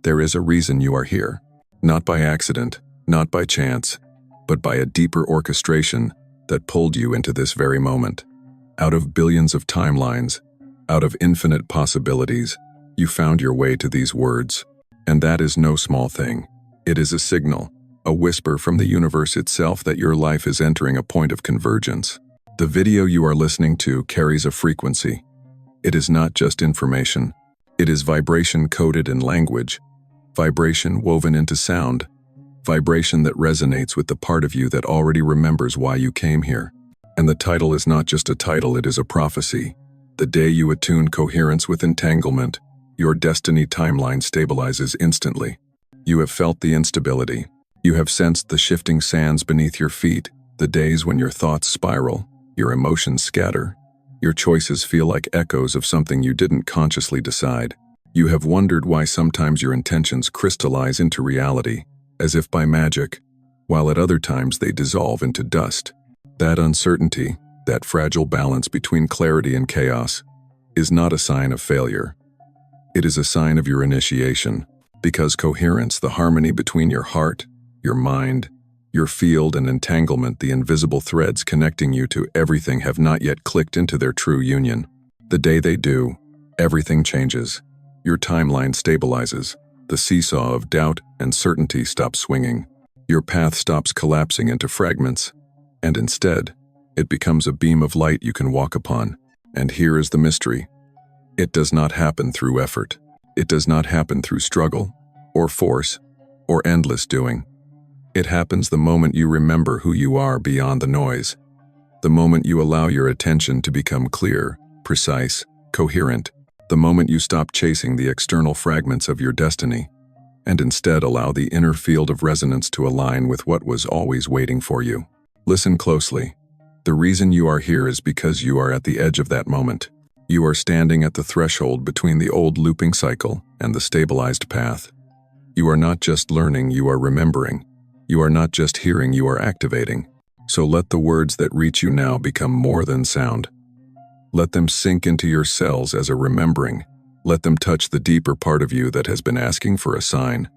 There is a reason you are here. Not by accident, not by chance, but by a deeper orchestration that pulled you into this very moment. Out of billions of timelines, out of infinite possibilities, you found your way to these words. And that is no small thing. It is a signal, a whisper from the universe itself that your life is entering a point of convergence. The video you are listening to carries a frequency. It is not just information. It is vibration coded in language, vibration woven into sound, vibration that resonates with the part of you that already remembers why you came here. And the title is not just a title, it is a prophecy. The day you attune coherence with entanglement, your destiny timeline stabilizes instantly. You have felt the instability. You have sensed the shifting sands beneath your feet, the days when your thoughts spiral, your emotions scatter. Your choices feel like echoes of something you didn't consciously decide. You have wondered why sometimes your intentions crystallize into reality, as if by magic, while at other times they dissolve into dust. That uncertainty, that fragile balance between clarity and chaos, is not a sign of failure. It is a sign of your initiation, because coherence, the harmony between your heart, your mind, your field, and entanglement, the invisible threads connecting you to everything, have not yet clicked into their true union. The day they do, everything changes. Your timeline stabilizes. The seesaw of doubt and certainty stops swinging. Your path stops collapsing into fragments, and instead, it becomes a beam of light you can walk upon. And here is the mystery. It does not happen through effort. It does not happen through struggle, or force, or endless doing. It happens the moment you remember who you are beyond the noise. The moment you allow your attention to become clear, precise, coherent. The moment you stop chasing the external fragments of your destiny, and instead allow the inner field of resonance to align with what was always waiting for you. Listen closely. The reason you are here is because you are at the edge of that moment. You are standing at the threshold between the old looping cycle and the stabilized path. You are not just learning, you are remembering. You are not just hearing, you are activating. So let the words that reach you now become more than sound. Let them sink into your cells as a remembering. Let them touch the deeper part of you that has been asking for a sign.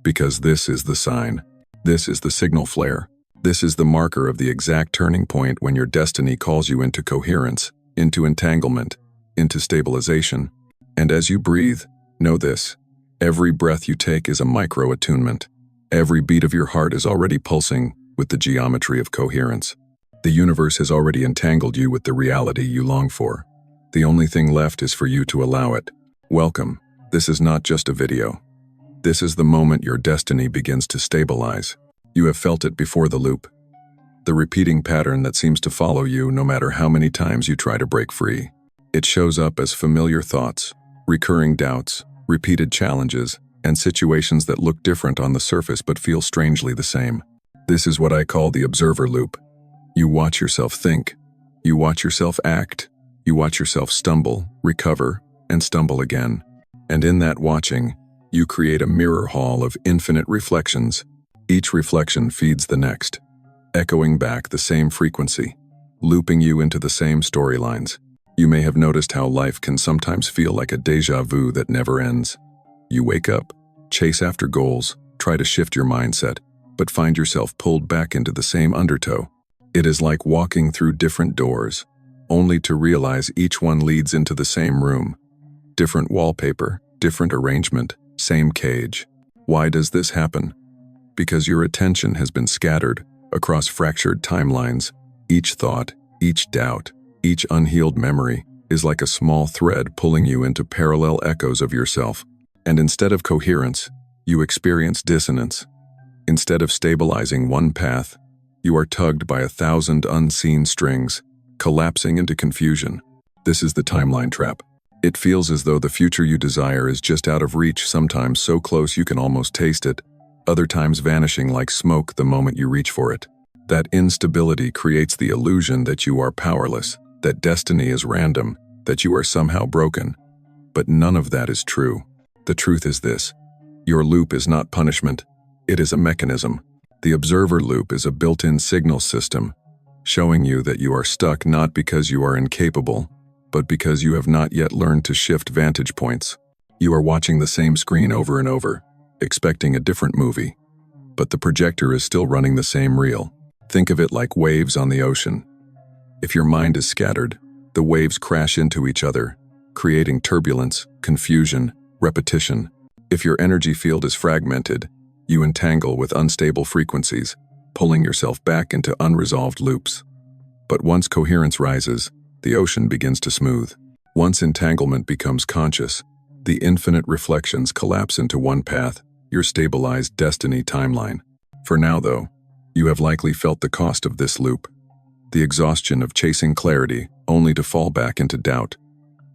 Because this is the sign. This is the signal flare. This is the marker of the exact turning point when your destiny calls you into coherence, into entanglement, into stabilization. And as you breathe, know this. Every breath you take is a micro-attunement. Every beat of your heart is already pulsing with the geometry of coherence. The universe has already entangled you with the reality you long for. The only thing left is for you to allow it. Welcome. This is not just a video. This is the moment your destiny begins to stabilize. You have felt it before the loop. The repeating pattern that seems to follow you no matter how many times you try to break free. It shows up as familiar thoughts, recurring doubts, repeated challenges, and situations that look different on the surface but feel strangely the same. This is what I call the observer loop. You watch yourself think. You watch yourself act. You watch yourself stumble, recover, and stumble again. And in that watching, you create a mirror hall of infinite reflections. Each reflection feeds the next, echoing back the same frequency, looping you into the same storylines. You may have noticed how life can sometimes feel like a déjà vu that never ends. You wake up, chase after goals, try to shift your mindset, but find yourself pulled back into the same undertow. It is like walking through different doors, only to realize each one leads into the same room. Different wallpaper, different arrangement, same cage. Why does this happen? Because your attention has been scattered across fractured timelines. Each thought, each doubt, each unhealed memory is like a small thread pulling you into parallel echoes of yourself. And instead of coherence, you experience dissonance. Instead of stabilizing one path, you are tugged by 1,000 unseen strings, collapsing into confusion. This is the timeline trap. It feels as though the future you desire is just out of reach, sometimes so close you can almost taste it, other times vanishing like smoke the moment you reach for it. That instability creates the illusion that you are powerless, that destiny is random, that you are somehow broken. But none of that is true. The truth is this: your loop is not punishment, it is a mechanism. The observer loop is a built-in signal system, showing you that you are stuck not because you are incapable, but because you have not yet learned to shift vantage points. You are watching the same screen over and over, expecting a different movie, but the projector is still running the same reel. Think of it like waves on the ocean. If your mind is scattered, the waves crash into each other, creating turbulence, confusion, repetition. If your energy field is fragmented, you entangle with unstable frequencies, pulling yourself back into unresolved loops. But once coherence rises, the ocean begins to smooth. Once entanglement becomes conscious, the infinite reflections collapse into one path, your stabilized destiny timeline. For now, though, you have likely felt the cost of this loop. The exhaustion of chasing clarity only to fall back into doubt.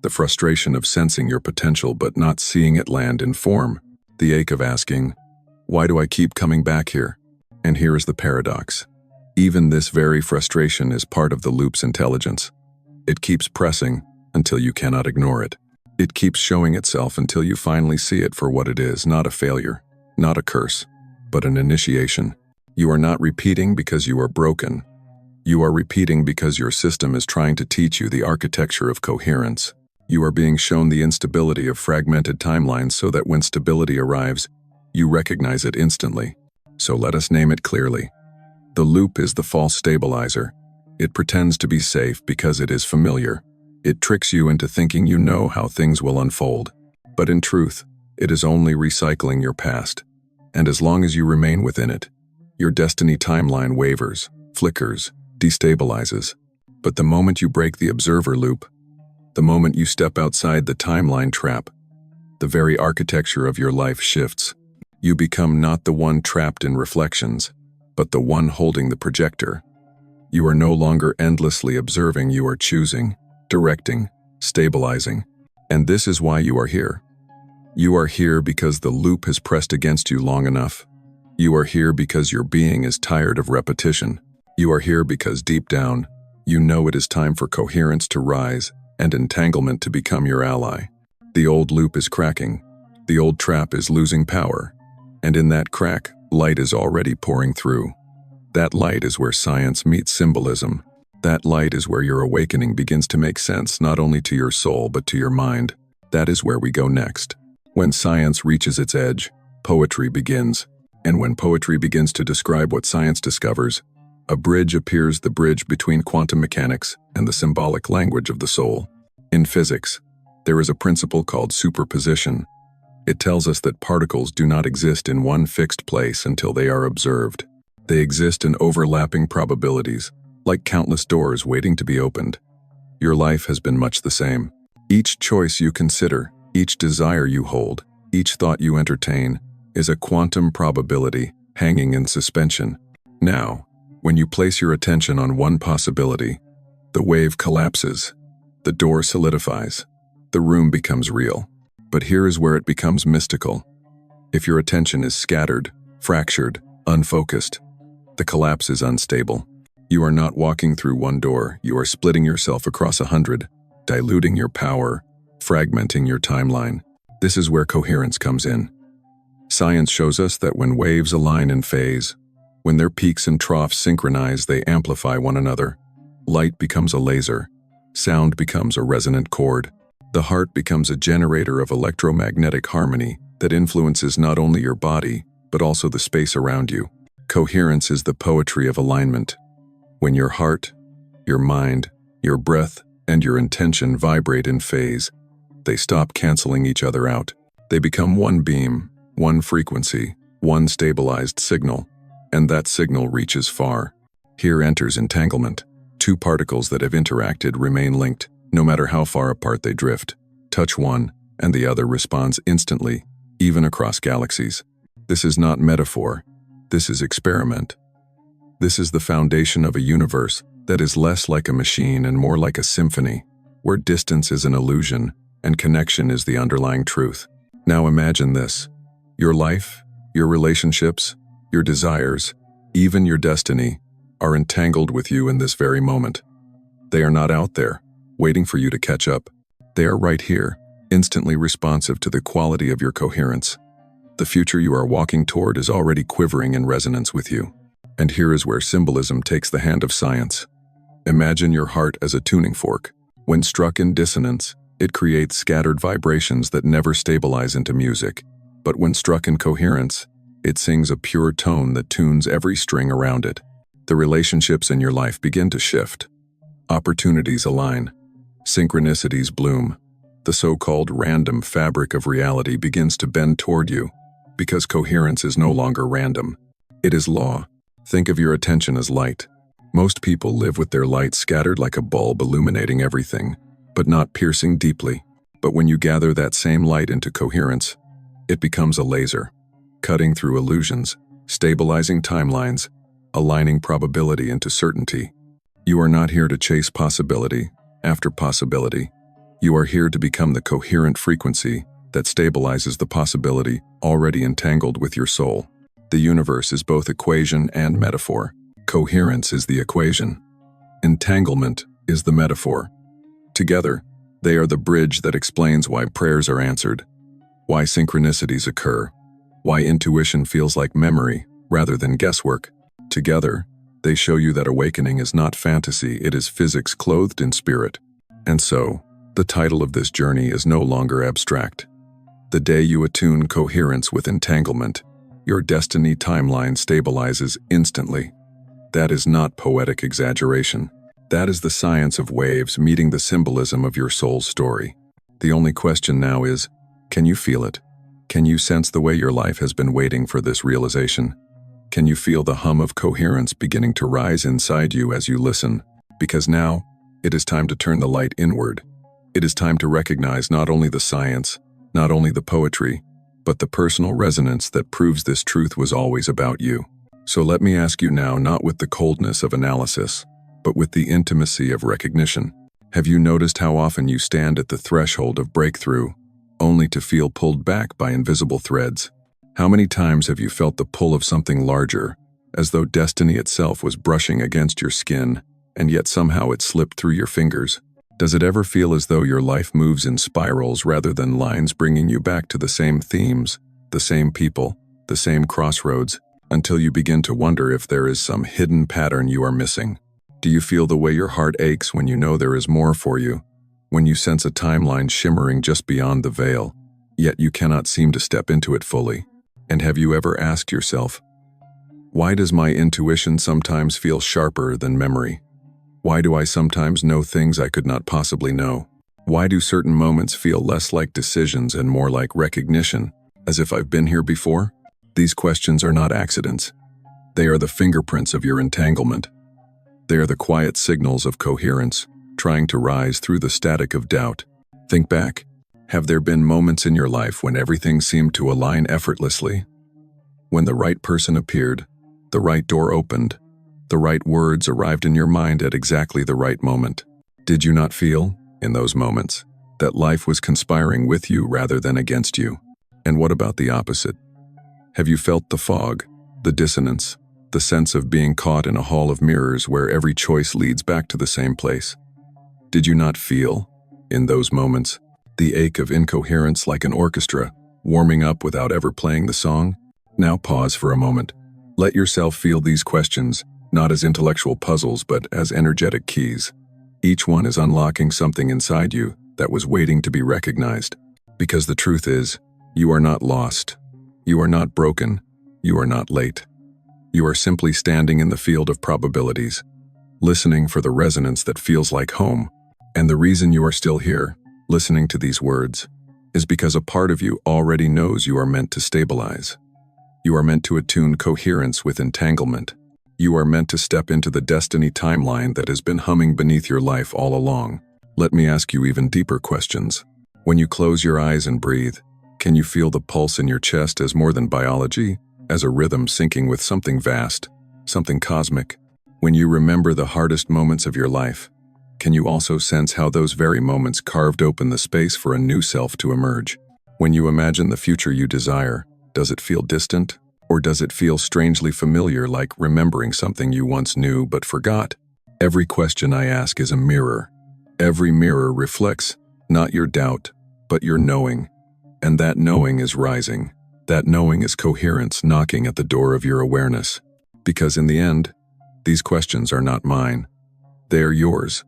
The frustration of sensing your potential but not seeing it land in form. The ache of asking, why do I keep coming back here? And here is the paradox. Even this very frustration is part of the loop's intelligence. It keeps pressing until you cannot ignore it. It keeps showing itself until you finally see it for what it is, not a failure, not a curse, but an initiation. You are not repeating because you are broken. You are repeating because your system is trying to teach you the architecture of coherence. You are being shown the instability of fragmented timelines so that when stability arrives, you recognize it instantly. So let us name it clearly. The loop is the false stabilizer. It pretends to be safe because it is familiar. It tricks you into thinking you know how things will unfold. But in truth, it is only recycling your past. And as long as you remain within it, your destiny timeline wavers, flickers, destabilizes. But the moment you break the observer loop, the moment you step outside the timeline trap, the very architecture of your life shifts. You become not the one trapped in reflections, but the one holding the projector. You are no longer endlessly observing, you are choosing, directing, stabilizing. And this is why you are here. You are here because the loop has pressed against you long enough. You are here because your being is tired of repetition. You are here because deep down, you know it is time for coherence to rise and entanglement to become your ally. The old loop is cracking. The old trap is losing power. And in that crack, light is already pouring through. That light is where science meets symbolism. That light is where your awakening begins to make sense not only to your soul but to your mind. That is where we go next. When science reaches its edge, poetry begins. And when poetry begins to describe what science discovers, a bridge appears, the bridge between quantum mechanics and the symbolic language of the soul. In physics, there is a principle called superposition. It tells us that particles do not exist in one fixed place until they are observed. They exist in overlapping probabilities, like countless doors waiting to be opened. Your life has been much the same. Each choice you consider, each desire you hold, each thought you entertain, is a quantum probability hanging in suspension. Now, when you place your attention on one possibility, the wave collapses, the door solidifies, the room becomes real. But here is where it becomes mystical. If your attention is scattered, fractured, unfocused, the collapse is unstable. You are not walking through one door, you are splitting yourself across 100, diluting your power, fragmenting your timeline. This is where coherence comes in. Science shows us that when waves align in phase, when their peaks and troughs synchronize, they amplify one another. Light becomes a laser. Sound becomes a resonant chord. The heart becomes a generator of electromagnetic harmony that influences not only your body, but also the space around you. Coherence is the poetry of alignment. When your heart, your mind, your breath, and your intention vibrate in phase, they stop canceling each other out. They become one beam, one frequency, one stabilized signal, and that signal reaches far. Here enters entanglement. Two particles that have interacted remain linked, no matter how far apart they drift. Touch one, and the other responds instantly, even across galaxies. This is not metaphor. This is experiment. This is the foundation of a universe that is less like a machine and more like a symphony, where distance is an illusion and connection is the underlying truth. Now imagine this. Your life, your relationships, your desires, even your destiny, are entangled with you in this very moment. They are not out there, waiting for you to catch up. They are right here, instantly responsive to the quality of your coherence. The future you are walking toward is already quivering in resonance with you. And here is where symbolism takes the hand of science. Imagine your heart as a tuning fork. When struck in dissonance, It creates scattered vibrations that never stabilize into music, but when struck in coherence, it sings a pure tone that tunes every string around it. The relationships in your life begin to shift. Opportunities align. Synchronicities bloom. The so-called random fabric of reality begins to bend toward you, because coherence is no longer random. It is law. Think of your attention as light. Most people live with their light scattered like a bulb illuminating everything, but not piercing deeply. But when you gather that same light into coherence, it becomes a laser, cutting through illusions, stabilizing timelines, aligning probability into certainty. You are not here to chase possibility after possibility. You are here to become the coherent frequency that stabilizes the possibility already entangled with your soul. The universe is both equation and metaphor. Coherence is the equation. Entanglement is the metaphor. Together, they are the bridge that explains why prayers are answered, why synchronicities occur, why intuition feels like memory rather than guesswork. Together, they show you that awakening is not fantasy, it is physics clothed in spirit. And so, the title of this journey is no longer abstract. The day you attune coherence with entanglement, your destiny timeline stabilizes instantly. That is not poetic exaggeration. That is the science of waves meeting the symbolism of your soul's story. The only question now is, can you feel it? Can you sense the way your life has been waiting for this realization? Can you feel the hum of coherence beginning to rise inside you as you listen? Because now, it is time to turn the light inward. It is time to recognize not only the science, not only the poetry, but the personal resonance that proves this truth was always about you. So let me ask you now, not with the coldness of analysis, but with the intimacy of recognition. Have you noticed how often you stand at the threshold of breakthrough, only to feel pulled back by invisible threads? How many times have you felt the pull of something larger, as though destiny itself was brushing against your skin, and yet somehow it slipped through your fingers? Does it ever feel as though your life moves in spirals rather than lines, bringing you back to the same themes, the same people, the same crossroads, until you begin to wonder if there is some hidden pattern you are missing? Do you feel the way your heart aches when you know there is more for you, when you sense a timeline shimmering just beyond the veil, yet you cannot seem to step into it fully? And have you ever asked yourself, why does my intuition sometimes feel sharper than memory? Why do I sometimes know things I could not possibly know? Why do certain moments feel less like decisions and more like recognition, as if I've been here before? These questions are not accidents. They are the fingerprints of your entanglement. They are the quiet signals of coherence, trying to rise through the static of doubt. Think back. Have there been moments in your life when everything seemed to align effortlessly? When the right person appeared, the right door opened, the right words arrived in your mind at exactly the right moment. Did you not feel, in those moments, that life was conspiring with you rather than against you? And what about the opposite? Have you felt the fog, the dissonance, the sense of being caught in a hall of mirrors where every choice leads back to the same place? Did you not feel, in those moments, the ache of incoherence like an orchestra, warming up without ever playing the song? Now pause for a moment. Let yourself feel these questions, not as intellectual puzzles but as energetic keys. Each one is unlocking something inside you that was waiting to be recognized. Because the truth is, you are not lost. You are not broken. You are not late. You are simply standing in the field of probabilities, listening for the resonance that feels like home. And the reason you are still here, listening to these words, is because a part of you already knows you are meant to stabilize. You are meant to attune coherence with entanglement. You are meant to step into the destiny timeline that has been humming beneath your life all along. Let me ask you even deeper questions. When you close your eyes and breathe, can you feel the pulse in your chest as more than biology, as a rhythm syncing with something vast, something cosmic? When you remember the hardest moments of your life, can you also sense how those very moments carved open the space for a new self to emerge? When you imagine the future you desire, does it feel distant? Or does it feel strangely familiar, like remembering something you once knew but forgot? Every question I ask is a mirror. Every mirror reflects not your doubt, but your knowing. And that knowing is rising. That knowing is coherence knocking at the door of your awareness. Because in the end, these questions are not mine. They are yours.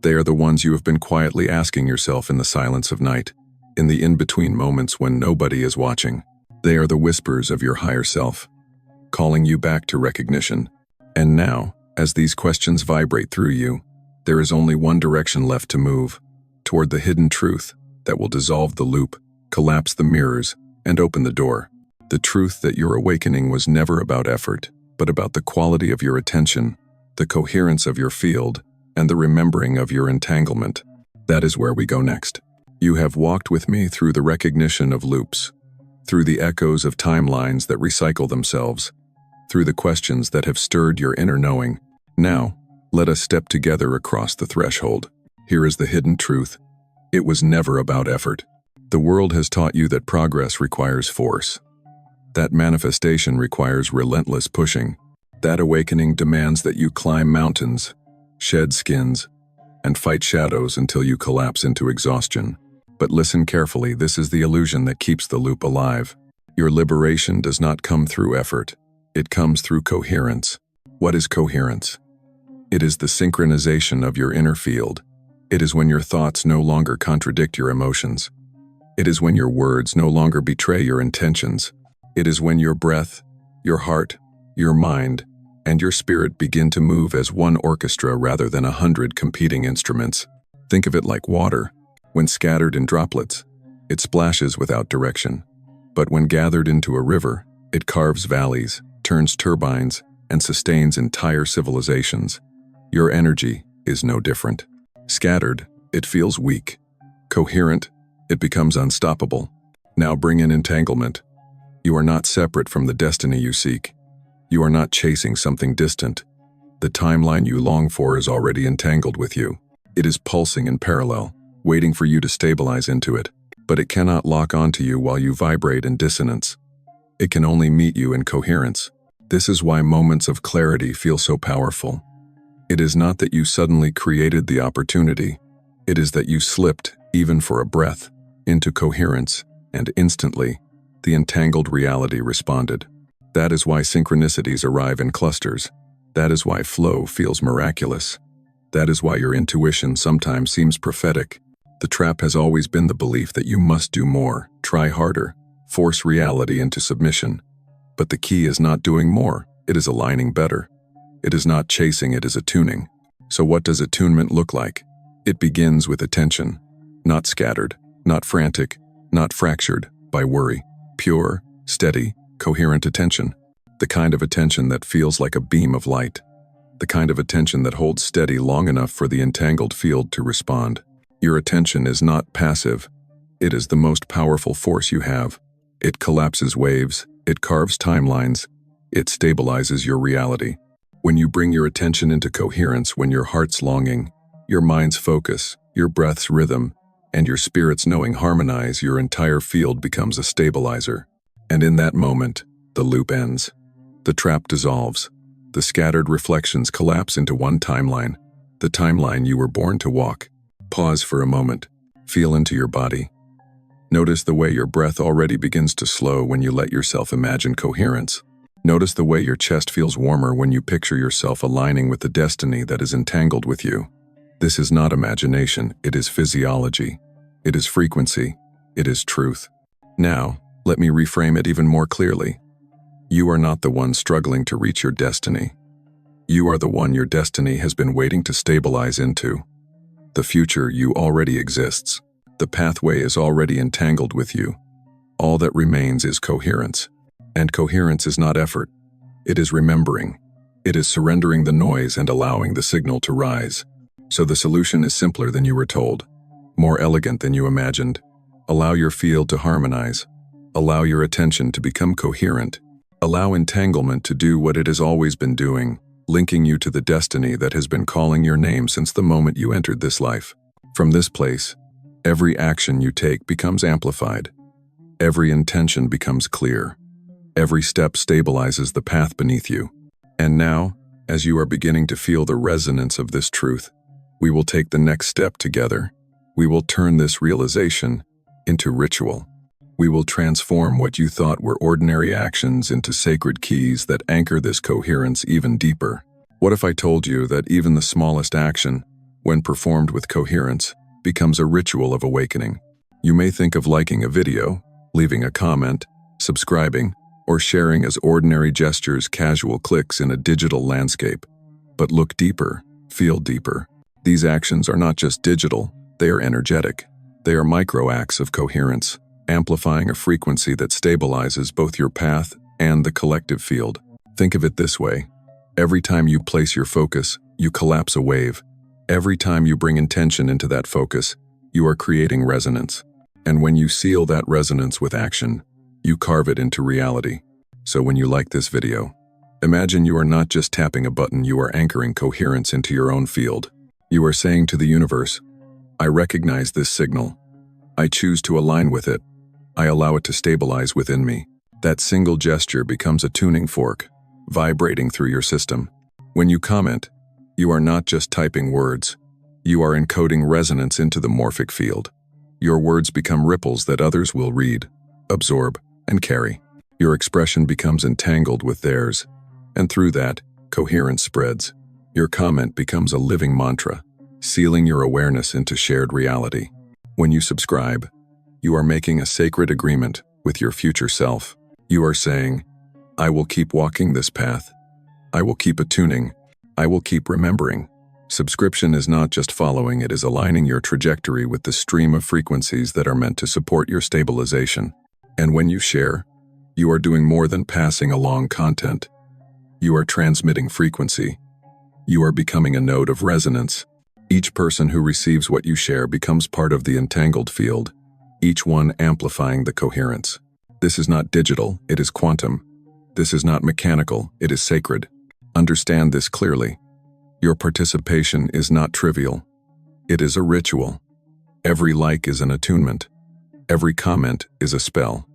They are the ones you have been quietly asking yourself in the silence of night, in the in-between moments when nobody is watching. They are the whispers of your higher self, calling you back to recognition. And now, as these questions vibrate through you, there is only one direction left to move, toward the hidden truth that will dissolve the loop, collapse the mirrors, and open the door. The truth that your awakening was never about effort, but about the quality of your attention, the coherence of your field, and the remembering of your entanglement. That is where we go next. You have walked with me through the recognition of loops, through the echoes of timelines that recycle themselves, through the questions that have stirred your inner knowing. Now, let us step together across the threshold. Here is the hidden truth. It was never about effort. The world has taught you that progress requires force, that manifestation requires relentless pushing, that awakening demands that you climb mountains, shed skins, and fight shadows until you collapse into exhaustion. But listen carefully, this is the illusion that keeps the loop alive. Your liberation does not come through effort. It comes through coherence. What is coherence? It is the synchronization of your inner field. It is when your thoughts no longer contradict your emotions. It is when your words no longer betray your intentions. It is when your breath, your heart, your mind, and your spirit begin to move as one orchestra rather than 100 competing instruments. Think of it like water. When scattered in droplets, it splashes without direction. But when gathered into a river, it carves valleys, turns turbines, and sustains entire civilizations. Your energy is no different. Scattered, it feels weak. Coherent, it becomes unstoppable. Now bring in entanglement. You are not separate from the destiny you seek. You are not chasing something distant. The timeline you long for is already entangled with you. It is pulsing in parallel, waiting for you to stabilize into it. But it cannot lock onto you while you vibrate in dissonance. It can only meet you in coherence. This is why moments of clarity feel so powerful. It is not that you suddenly created the opportunity. It is that you slipped, even for a breath, into coherence, and instantly, the entangled reality responded. That is why synchronicities arrive in clusters. That is why flow feels miraculous. That is why your intuition sometimes seems prophetic. The trap has always been the belief that you must do more, try harder, force reality into submission. But the key is not doing more, it is aligning better. It is not chasing, it is attuning. So what does attunement look like? It begins with attention, not scattered, not frantic, not fractured by worry. Pure, steady, coherent attention. The kind of attention that feels like a beam of light. The kind of attention that holds steady long enough for the entangled field to respond. Your attention is not passive. It is the most powerful force you have. It collapses waves, it carves timelines, it stabilizes your reality. When you bring your attention into coherence, when your heart's longing, your mind's focus, your breath's rhythm, and your spirit's knowing harmonize, your entire field becomes a stabilizer. And in that moment, the loop ends. The trap dissolves. The scattered reflections collapse into one timeline, the timeline you were born to walk. Pause for a moment. Feel into your body. Notice the way your breath already begins to slow when you let yourself imagine coherence. Notice the way your chest feels warmer when you picture yourself aligning with the destiny that is entangled with you. This is not imagination, it is physiology. It is frequency. It is truth. Now, let me reframe it even more clearly. You are not the one struggling to reach your destiny. You are the one your destiny has been waiting to stabilize into. The future you already exists. The pathway is already entangled with you. All that remains is coherence. And coherence is not effort. It is remembering. It is surrendering the noise and allowing the signal to rise. So the solution is simpler than you were told, more elegant than you imagined. Allow your field to harmonize. Allow your attention to become coherent. Allow entanglement to do what it has always been doing, linking you to the destiny that has been calling your name since the moment you entered this life. From this place, every action you take becomes amplified. Every intention becomes clear. Every step stabilizes the path beneath you. And now, as you are beginning to feel the resonance of this truth, we will take the next step together. We will turn this realization into ritual. We will transform what you thought were ordinary actions into sacred keys that anchor this coherence even deeper. What if I told you that even the smallest action, when performed with coherence, becomes a ritual of awakening. You may think of liking a video, leaving a comment, subscribing, or sharing as ordinary gestures, casual clicks in a digital landscape. But look deeper, feel deeper. These actions are not just digital, they are energetic. They are micro-acts of coherence, amplifying a frequency that stabilizes both your path and the collective field. Think of it this way. Every time you place your focus, you collapse a wave. Every time you bring intention into that focus, you are creating resonance. And when you seal that resonance with action, you carve it into reality. So when you like this video, imagine you are not just tapping a button, you are anchoring coherence into your own field. You are saying to the universe, I recognize this signal. I choose to align with it. I allow it to stabilize within me. That single gesture becomes a tuning fork, vibrating through your system. When you comment, you are not just typing words. You are encoding resonance into the morphic field. Your words become ripples that others will read, absorb, and carry. Your expression becomes entangled with theirs, and through that, coherence spreads. Your comment becomes a living mantra, sealing your awareness into shared reality. When you subscribe, you are making a sacred agreement with your future self. You are saying, I will keep walking this path. I will keep attuning. I will keep remembering. Subscription is not just following, it is aligning your trajectory with the stream of frequencies that are meant to support your stabilization. And when you share, you are doing more than passing along content. You are transmitting frequency. You are becoming a node of resonance. Each person who receives what you share becomes part of the entangled field, each one amplifying the coherence. This is not digital, it is quantum. This is not mechanical, it is sacred. Understand this clearly. Your participation is not trivial. It is a ritual. Every like is an attunement. Every comment is a spell.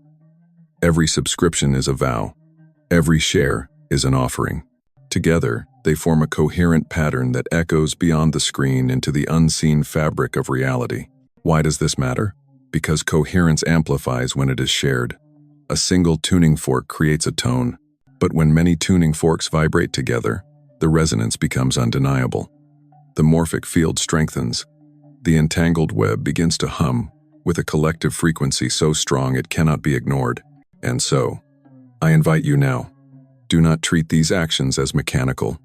Every subscription is a vow. Every share is an offering. Together, they form a coherent pattern that echoes beyond the screen into the unseen fabric of reality. Why does this matter? Because coherence amplifies when it is shared. A single tuning fork creates a tone, but when many tuning forks vibrate together, the resonance becomes undeniable. The morphic field strengthens. The entangled web begins to hum with a collective frequency so strong it cannot be ignored. And so, I invite you now. Do not treat these actions as mechanical.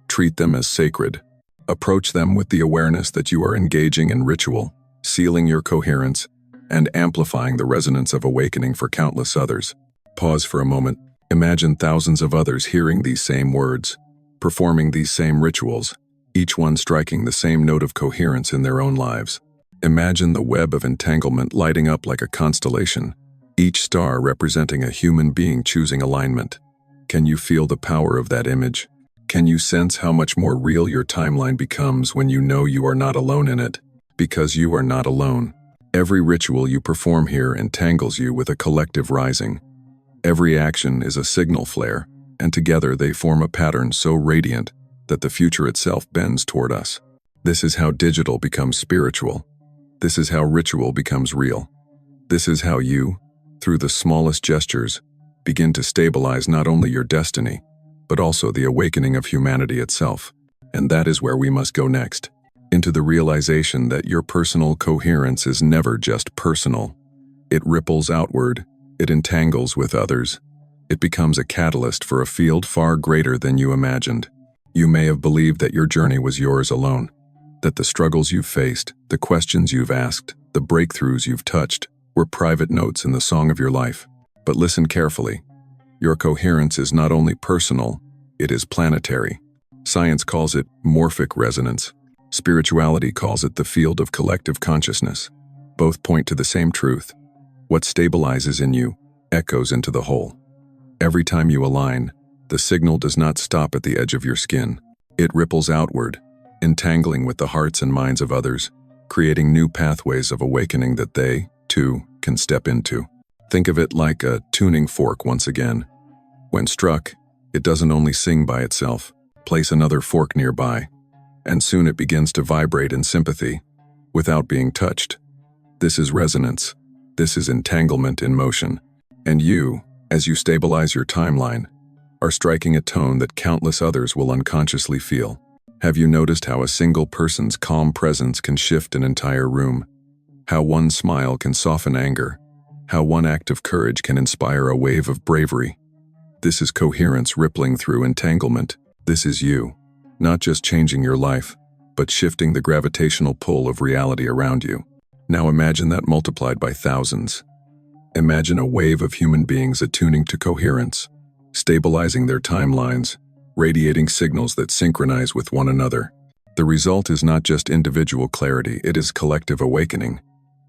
Treat them as sacred. Approach them with the awareness that you are engaging in ritual, sealing your coherence, and amplifying the resonance of awakening for countless others. Pause for a moment. Imagine thousands of others hearing these same words, performing these same rituals, each one striking the same note of coherence in their own lives. Imagine the web of entanglement lighting up like a constellation, each star representing a human being choosing alignment. Can you feel the power of that image? Can you sense how much more real your timeline becomes when you know you are not alone in it? Because you are not alone. Every ritual you perform here entangles you with a collective rising. Every action is a signal flare, and together they form a pattern so radiant that the future itself bends toward us. This is how digital becomes spiritual. This is how ritual becomes real. This is how you, through the smallest gestures, begin to stabilize not only your destiny, but also the awakening of humanity itself. And that is where we must go next, into the realization that your personal coherence is never just personal. It ripples outward, it entangles with others. It becomes a catalyst for a field far greater than you imagined. You may have believed that your journey was yours alone, that the struggles you've faced, the questions you've asked, the breakthroughs you've touched, were private notes in the song of your life. But listen carefully. Your coherence is not only personal, it is planetary. Science calls it morphic resonance. Spirituality calls it the field of collective consciousness. Both point to the same truth. What stabilizes in you echoes into the whole. Every time you align, the signal does not stop at the edge of your skin. It ripples outward, entangling with the hearts and minds of others, creating new pathways of awakening that they, too, can step into. Think of it like a tuning fork once again. When struck, it doesn't only sing by itself. Place another fork nearby, and soon it begins to vibrate in sympathy, without being touched. This is resonance. This is entanglement in motion. And you, as you stabilize your timeline, are striking a tone that countless others will unconsciously feel. Have you noticed how a single person's calm presence can shift an entire room? How one smile can soften anger? How one act of courage can inspire a wave of bravery? This is coherence rippling through entanglement. This is you, not just changing your life, but shifting the gravitational pull of reality around you. Now imagine that multiplied by thousands. Imagine a wave of human beings attuning to coherence, stabilizing their timelines, radiating signals that synchronize with one another. The result is not just individual clarity, it is collective awakening,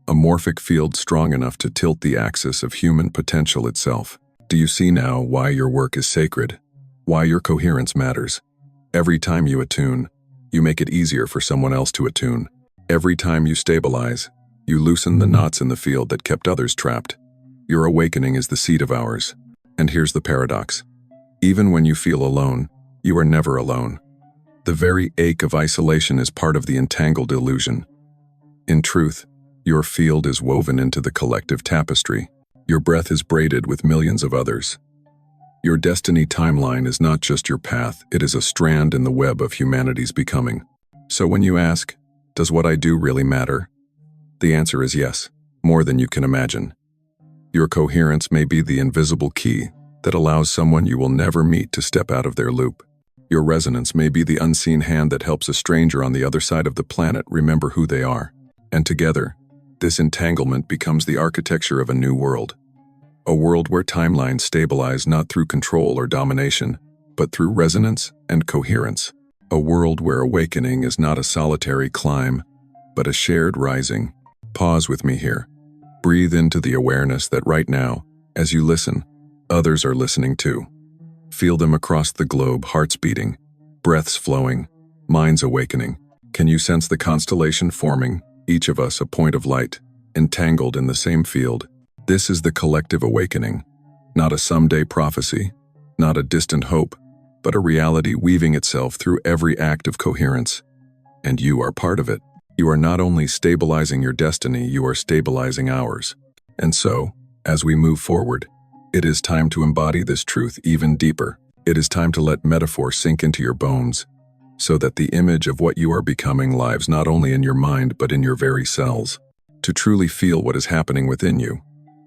a morphic field strong enough to tilt the axis of human potential itself. Do you see now why your work is sacred? Why your coherence matters? Every time you attune, you make it easier for someone else to attune. Every time you stabilize, you loosen the knots in the field that kept others trapped. Your awakening is the seed of ours. And here's the paradox. Even when you feel alone, you are never alone. The very ache of isolation is part of the entangled illusion. In truth, your field is woven into the collective tapestry. Your breath is braided with millions of others. Your destiny timeline is not just your path, it is a strand in the web of humanity's becoming. So when you ask, does what I do really matter? The answer is yes, more than you can imagine. Your coherence may be the invisible key that allows someone you will never meet to step out of their loop. Your resonance may be the unseen hand that helps a stranger on the other side of the planet remember who they are. And together, this entanglement becomes the architecture of a new world. A world where timelines stabilize not through control or domination, but through resonance and coherence. A world where awakening is not a solitary climb, but a shared rising. Pause with me here. Breathe into the awareness that right now, as you listen, others are listening too. Feel them across the globe, hearts beating, breaths flowing, minds awakening. Can you sense the constellation forming, each of us a point of light, entangled in the same field? This is the collective awakening, not a someday prophecy, not a distant hope, but a reality weaving itself through every act of coherence. And you are part of it. You are not only stabilizing your destiny, you are stabilizing ours. And so, as we move forward, it is time to embody this truth even deeper. It is time to let metaphor sink into your bones, so that the image of what you are becoming lives not only in your mind but in your very cells. To truly feel what is happening within you,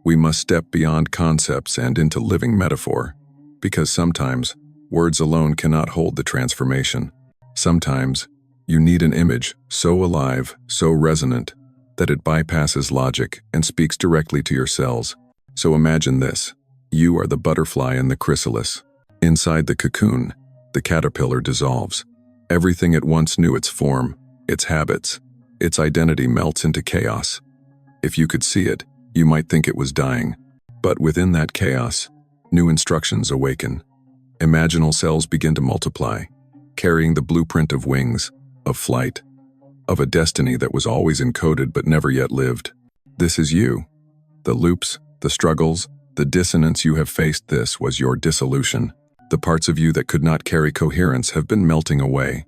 we must step beyond concepts and into living metaphor, because sometimes words alone cannot hold the transformation. Sometimes you need an image so alive, so resonant, that it bypasses logic and speaks directly to your cells. So imagine this. You are the butterfly in the chrysalis. Inside the cocoon, the caterpillar dissolves. Everything it once knew, its form, its habits, its identity melts into chaos. If you could see it, you might think it was dying. But within that chaos, new instructions awaken. Imaginal cells begin to multiply, carrying the blueprint of wings, of flight, of a destiny that was always encoded but never yet lived. This is you. The loops, the struggles, the dissonance you have faced, this was your dissolution. The parts of you that could not carry coherence have been melting away.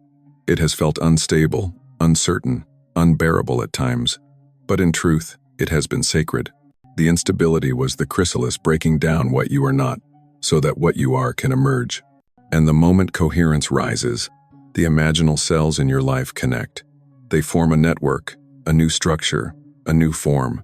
It has felt unstable, uncertain, unbearable at times. But in truth, it has been sacred. The instability was the chrysalis breaking down what you are not, so that what you are can emerge. And the moment coherence rises, the imaginal cells in your life connect. They form a network, a new structure, a new form.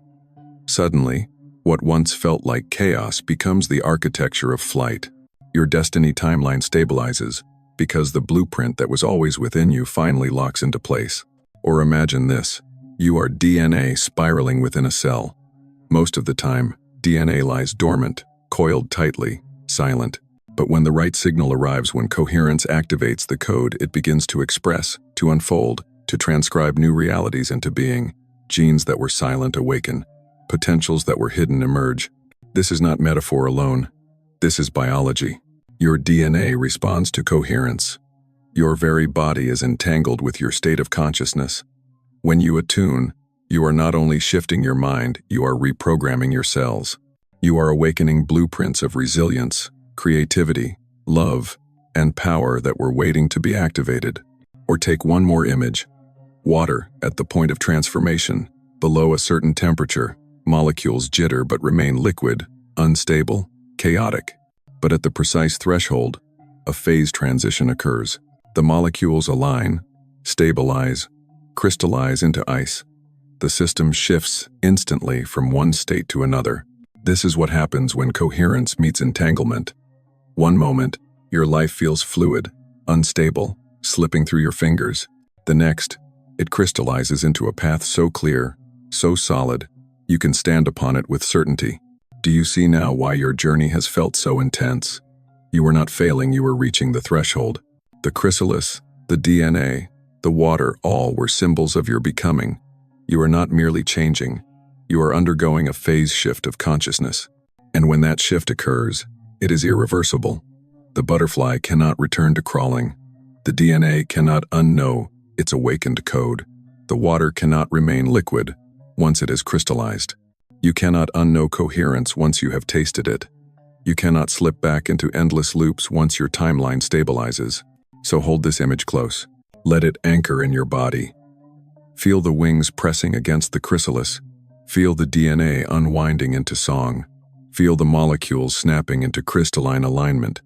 Suddenly, what once felt like chaos becomes the architecture of flight. Your destiny timeline stabilizes because the blueprint that was always within you finally locks into place. Or imagine this. You are DNA spiraling within a cell. Most of the time, DNA lies dormant, coiled tightly, silent. But when the right signal arrives, when coherence activates the code, it begins to express, to unfold, to transcribe new realities into being. Genes that were silent awaken. Potentials that were hidden emerge. This is not metaphor alone. This is biology. Your DNA responds to coherence. Your very body is entangled with your state of consciousness. When you attune, you are not only shifting your mind, you are reprogramming your cells. You are awakening blueprints of resilience, creativity, love, and power that were waiting to be activated. Or take one more image. Water at the point of transformation. Below a certain temperature, molecules jitter but remain liquid, unstable, chaotic. But at the precise threshold, a phase transition occurs. The molecules align, stabilize, crystallize into ice. The system shifts instantly from one state to another. This is what happens when coherence meets entanglement. One moment, your life feels fluid, unstable, slipping through your fingers. The next, it crystallizes into a path so clear, so solid, you can stand upon it with certainty. Do you see now why your journey has felt so intense? You were not failing, you were reaching the threshold. The chrysalis, the DNA, the water, all were symbols of your becoming. You are not merely changing, you are undergoing a phase shift of consciousness. And when that shift occurs, it is irreversible. The butterfly cannot return to crawling. The DNA cannot unknow its awakened code. The water cannot remain liquid once it is crystallized. You cannot unknow coherence once you have tasted it. You cannot slip back into endless loops once your timeline stabilizes. So hold this image close. Let it anchor in your body. Feel the wings pressing against the chrysalis. Feel the DNA unwinding into song. Feel the molecules snapping into crystalline alignment.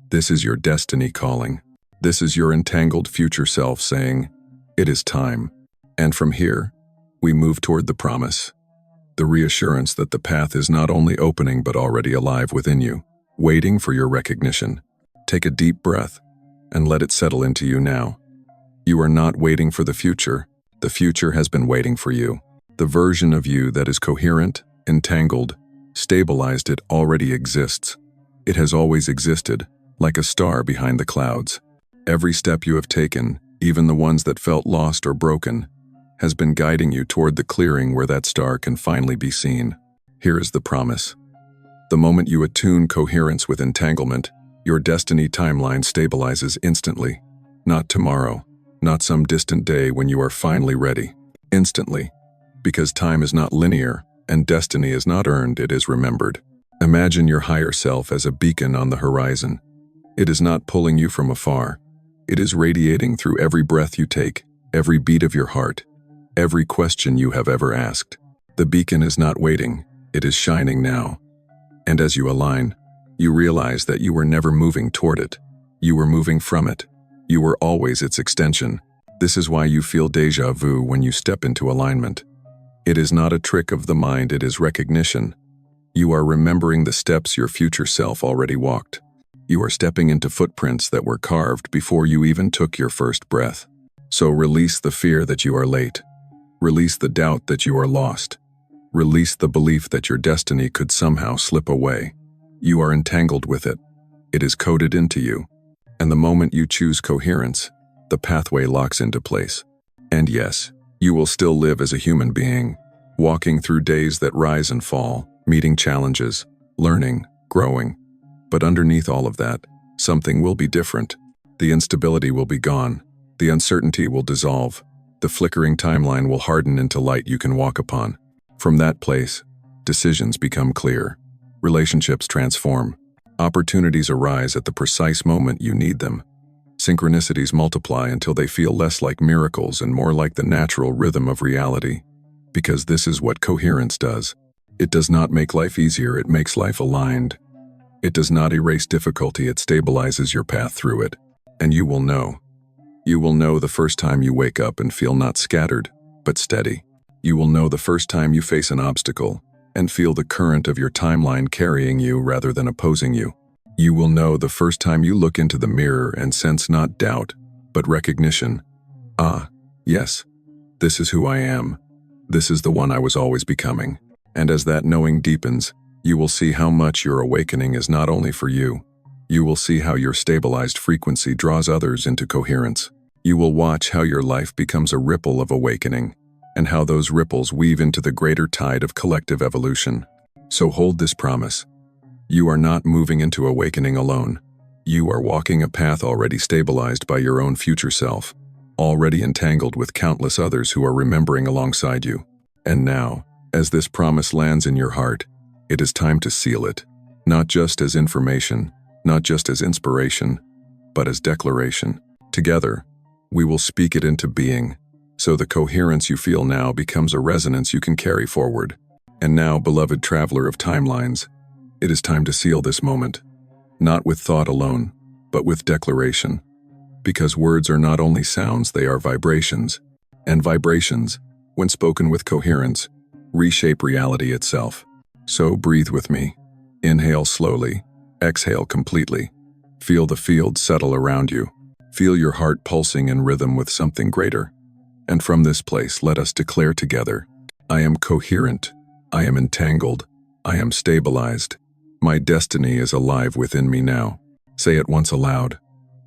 This is your destiny calling. This is your entangled future self saying, "It is time." And from here, we move toward the promise. The reassurance that the path is not only opening but already alive within you, waiting for your recognition. Take a deep breath and let it settle into you now. You are not waiting for the future has been waiting for you. The version of you that is coherent, entangled, stabilized, it already exists. It has always existed, like a star behind the clouds. Every step you have taken, even the ones that felt lost or broken, has been guiding you toward the clearing where that star can finally be seen. Here is the promise. The moment you attune coherence with entanglement, your destiny timeline stabilizes instantly. Not tomorrow, not some distant day when you are finally ready. Instantly. Because time is not linear, and destiny is not earned, it is remembered. Imagine your higher self as a beacon on the horizon. It is not pulling you from afar. It is radiating through every breath you take, every beat of your heart, every question you have ever asked. The beacon is not waiting, it is shining now. And as you align, you realize that you were never moving toward it. You were moving from it. You were always its extension. This is why you feel déjà vu when you step into alignment. It is not a trick of the mind, it is recognition. You are remembering the steps your future self already walked. You are stepping into footprints that were carved before you even took your first breath. So release the fear that you are late. Release the doubt that you are lost. Release the belief that your destiny could somehow slip away. You are entangled with it. It is coded into you. And the moment you choose coherence, the pathway locks into place. And yes, you will still live as a human being, walking through days that rise and fall, meeting challenges, learning, growing. But underneath all of that, something will be different. The instability will be gone. The uncertainty will dissolve. The flickering timeline will harden into light you can walk upon. From that place, decisions become clear. Relationships transform. Opportunities arise at the precise moment you need them. Synchronicities multiply until they feel less like miracles and more like the natural rhythm of reality. Because this is what coherence does. It does not make life easier, it makes life aligned. It does not erase difficulty, it stabilizes your path through it. And you will know. You will know the first time you wake up and feel not scattered, but steady. You will know the first time you face an obstacle and feel the current of your timeline carrying you rather than opposing you. You will know the first time you look into the mirror and sense not doubt, but recognition. Ah, yes, this is who I am. This is the one I was always becoming. And as that knowing deepens, you will see how much your awakening is not only for you. You will see how your stabilized frequency draws others into coherence. You will watch how your life becomes a ripple of awakening, and how those ripples weave into the greater tide of collective evolution. So hold this promise. You are not moving into awakening alone. You are walking a path already stabilized by your own future self, already entangled with countless others who are remembering alongside you. And now, as this promise lands in your heart, it is time to seal it, not just as information, not just as inspiration, but as declaration. Together, we will speak it into being, so the coherence you feel now becomes a resonance you can carry forward. And now, beloved traveler of timelines, it is time to seal this moment, not with thought alone, but with declaration. Because words are not only sounds, they are vibrations. And vibrations, when spoken with coherence, reshape reality itself. So breathe with me. Inhale slowly. Exhale completely. Feel the field settle around you. Feel your heart pulsing in rhythm with something greater. And from this place, let us declare together, I am coherent. I am entangled. I am stabilized. My destiny is alive within me now. Say it once aloud.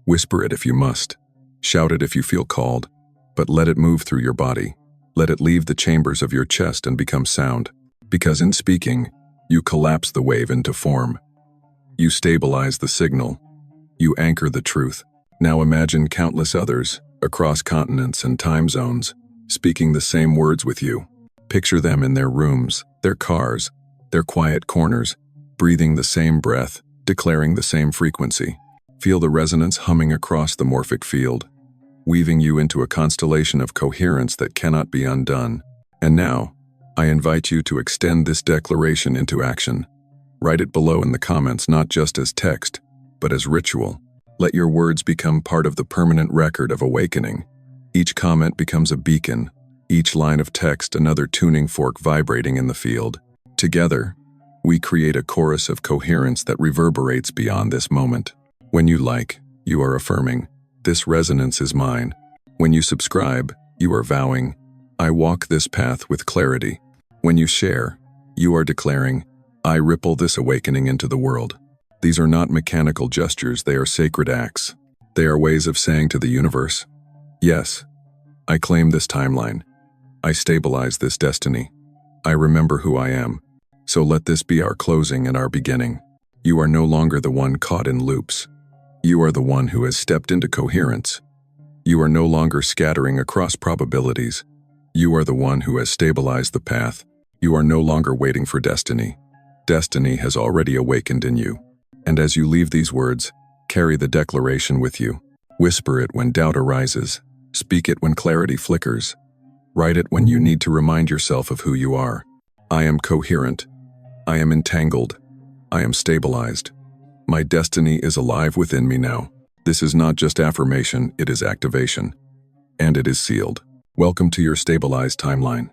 Whisper it if you must. Shout it if you feel called. But let it move through your body. Let it leave the chambers of your chest and become sound. Because in speaking, you collapse the wave into form. You stabilize the signal. You anchor the truth. Now imagine countless others, across continents and time zones, speaking the same words with you. Picture them in their rooms, their cars, their quiet corners, breathing the same breath, declaring the same frequency. Feel the resonance humming across the morphic field, weaving you into a constellation of coherence that cannot be undone. And now, I invite you to extend this declaration into action. Write it below in the comments, not just as text, but as ritual. Let your words become part of the permanent record of awakening. Each comment becomes a beacon, each line of text another tuning fork vibrating in the field. Together, we create a chorus of coherence that reverberates beyond this moment. When you like, you are affirming, this resonance is mine. When you subscribe, you are vowing, I walk this path with clarity. When you share, you are declaring, I ripple this awakening into the world. These are not mechanical gestures, they are sacred acts. They are ways of saying to the universe, yes, I claim this timeline. I stabilize this destiny. I remember who I am. So let this be our closing and our beginning. You are no longer the one caught in loops. You are the one who has stepped into coherence. You are no longer scattering across probabilities. You are the one who has stabilized the path. You are no longer waiting for destiny. Destiny has already awakened in you. And as you leave these words, carry the declaration with you. Whisper it when doubt arises. Speak it when clarity flickers. Write it when you need to remind yourself of who you are. I am coherent. I am entangled. I am stabilized. My destiny is alive within me now. This is not just affirmation, it is activation. And it is sealed. Welcome to your stabilized timeline.